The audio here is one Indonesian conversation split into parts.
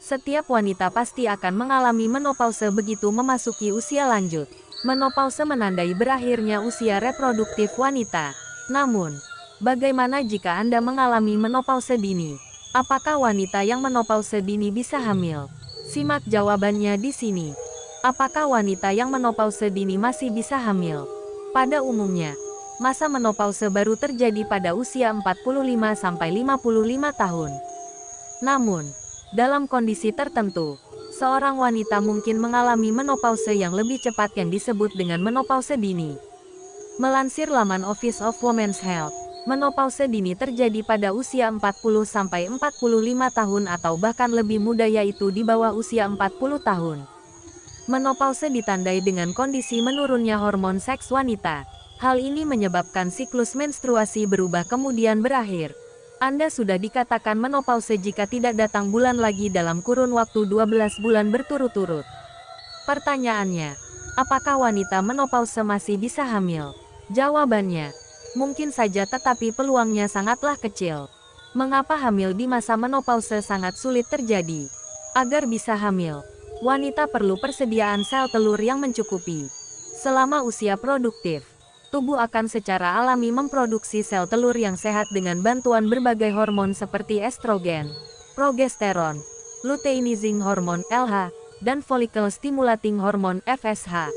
Setiap wanita pasti akan mengalami menopause begitu memasuki usia lanjut. Menopause menandai berakhirnya usia reproduktif wanita. Namun, bagaimana jika Anda mengalami menopause dini? Apakah wanita yang menopause dini bisa hamil? Simak jawabannya di sini. Apakah wanita yang menopause dini masih bisa hamil? Pada umumnya, masa menopause baru terjadi pada usia 45-55 tahun. Namun, dalam kondisi tertentu, seorang wanita mungkin mengalami menopause yang lebih cepat yang disebut dengan menopause dini. Melansir laman Office of Women's Health, menopause dini terjadi pada usia 40-45 tahun atau bahkan lebih muda, yaitu di bawah usia 40 tahun. Menopause ditandai dengan kondisi menurunnya hormon seks wanita. Hal ini menyebabkan siklus menstruasi berubah kemudian berakhir. Anda sudah dikatakan menopause jika tidak datang bulan lagi dalam kurun waktu 12 bulan berturut-turut. Pertanyaannya, apakah wanita menopause masih bisa hamil? Jawabannya, mungkin saja, tetapi peluangnya sangatlah kecil. Mengapa hamil di masa menopause sangat sulit terjadi? Agar bisa hamil, wanita perlu persediaan sel telur yang mencukupi. Selama usia produktif, tubuh akan secara alami memproduksi sel telur yang sehat dengan bantuan berbagai hormon seperti estrogen, progesteron, luteinizing hormone (LH), dan follicle stimulating hormone (FSH).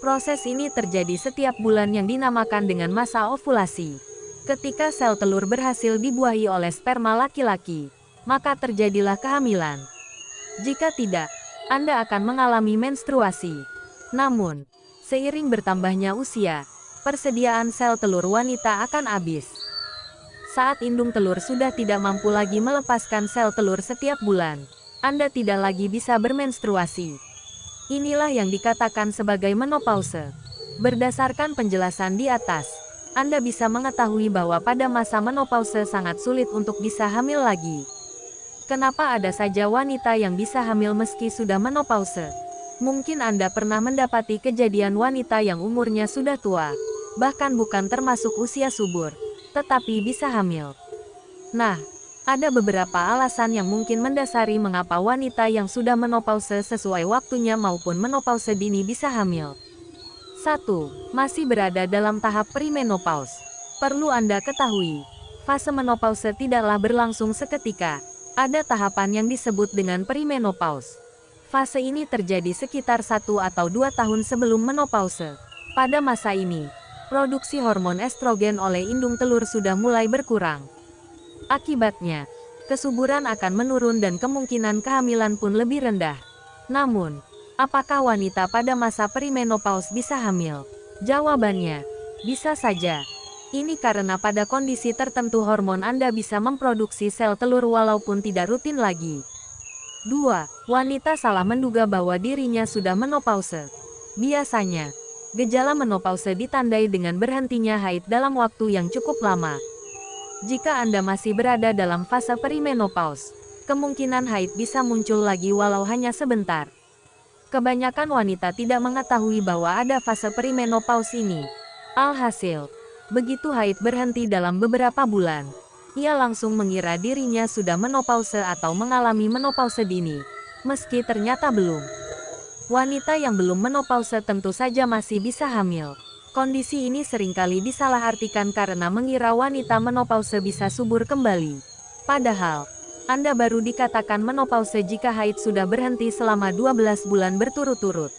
Proses ini terjadi setiap bulan yang dinamakan dengan masa ovulasi. Ketika sel telur berhasil dibuahi oleh sperma laki-laki, maka terjadilah kehamilan. Jika tidak, Anda akan mengalami menstruasi. Namun, seiring bertambahnya usia, persediaan sel telur wanita akan habis. Saat indung telur sudah tidak mampu lagi melepaskan sel telur setiap bulan, Anda tidak lagi bisa bermenstruasi. Inilah yang dikatakan sebagai menopause. Berdasarkan penjelasan di atas, Anda bisa mengetahui bahwa pada masa menopause sangat sulit untuk bisa hamil lagi. Kenapa ada saja wanita yang bisa hamil meski sudah menopause? Mungkin Anda pernah mendapati kejadian wanita yang umurnya sudah tua, bahkan bukan termasuk usia subur, tetapi bisa hamil. Nah, ada beberapa alasan yang mungkin mendasari mengapa wanita yang sudah menopause sesuai waktunya maupun menopause dini bisa hamil. 1. Masih berada dalam tahap premenopause. Perlu Anda ketahui, fase menopause tidaklah berlangsung seketika. Ada tahapan yang disebut dengan premenopause. Fase ini terjadi sekitar 1 atau 2 tahun sebelum menopause. Pada masa ini, produksi hormon estrogen oleh indung telur sudah mulai berkurang. Akibatnya, kesuburan akan menurun dan kemungkinan kehamilan pun lebih rendah. Namun, apakah wanita pada masa premenopause bisa hamil? Jawabannya, bisa saja. Ini karena pada kondisi tertentu hormon Anda bisa memproduksi sel telur walaupun tidak rutin lagi. 2. Wanita salah menduga bahwa dirinya sudah menopause. Biasanya, gejala menopause ditandai dengan berhentinya haid dalam waktu yang cukup lama. Jika Anda masih berada dalam fase perimenopause, kemungkinan haid bisa muncul lagi walau hanya sebentar. Kebanyakan wanita tidak mengetahui bahwa ada fase perimenopause ini. Alhasil, begitu haid berhenti dalam beberapa bulan, ia langsung mengira dirinya sudah menopause atau mengalami menopause dini, meski ternyata belum. Wanita yang belum menopause tentu saja masih bisa hamil. Kondisi ini seringkali disalahartikan karena mengira wanita menopause bisa subur kembali. Padahal, Anda baru dikatakan menopause jika haid sudah berhenti selama 12 bulan berturut-turut.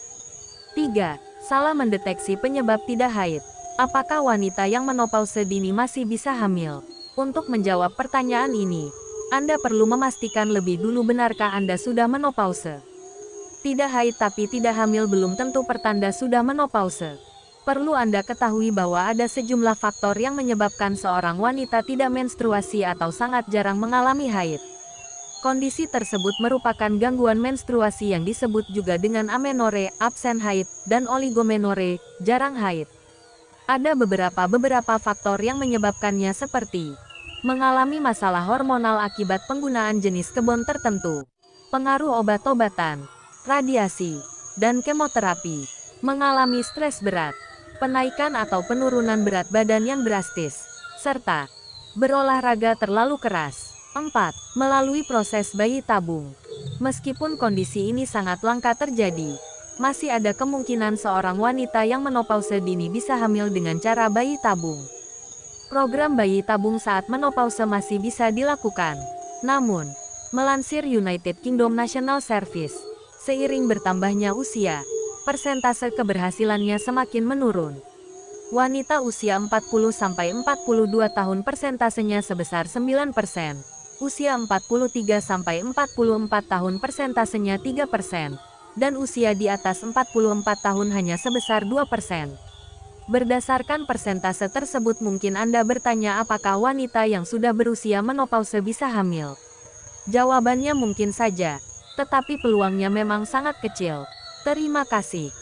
3. Salah mendeteksi penyebab tidak haid. Apakah wanita yang menopause dini masih bisa hamil? Untuk menjawab pertanyaan ini, Anda perlu memastikan lebih dulu benarkah Anda sudah menopause. Tidak haid tapi tidak hamil belum tentu pertanda sudah menopause. Perlu Anda ketahui bahwa ada sejumlah faktor yang menyebabkan seorang wanita tidak menstruasi atau sangat jarang mengalami haid. Kondisi tersebut merupakan gangguan menstruasi yang disebut juga dengan amenore, absen haid, dan oligomenore, jarang haid. Ada beberapa faktor yang menyebabkannya seperti mengalami masalah hormonal akibat penggunaan jenis kebon tertentu, pengaruh obat-obatan, radiasi, dan kemoterapi, mengalami stres berat, penaikan atau penurunan berat badan yang drastis, serta berolahraga terlalu keras. 4. Melalui proses bayi tabung. Meskipun kondisi ini sangat langka terjadi, masih ada kemungkinan seorang wanita yang menopause dini bisa hamil dengan cara bayi tabung. Program bayi tabung saat menopause masih bisa dilakukan. Namun, melansir United Kingdom National Service, seiring bertambahnya usia, persentase keberhasilannya semakin menurun. Wanita usia 40-42 tahun persentasenya sebesar 9%. Usia 43-44 tahun persentasenya 3%, dan usia di atas 44 tahun hanya sebesar 2%. Berdasarkan persentase tersebut mungkin Anda bertanya apakah wanita yang sudah berusia menopause bisa hamil. Jawabannya mungkin saja, tetapi peluangnya memang sangat kecil. Terima kasih.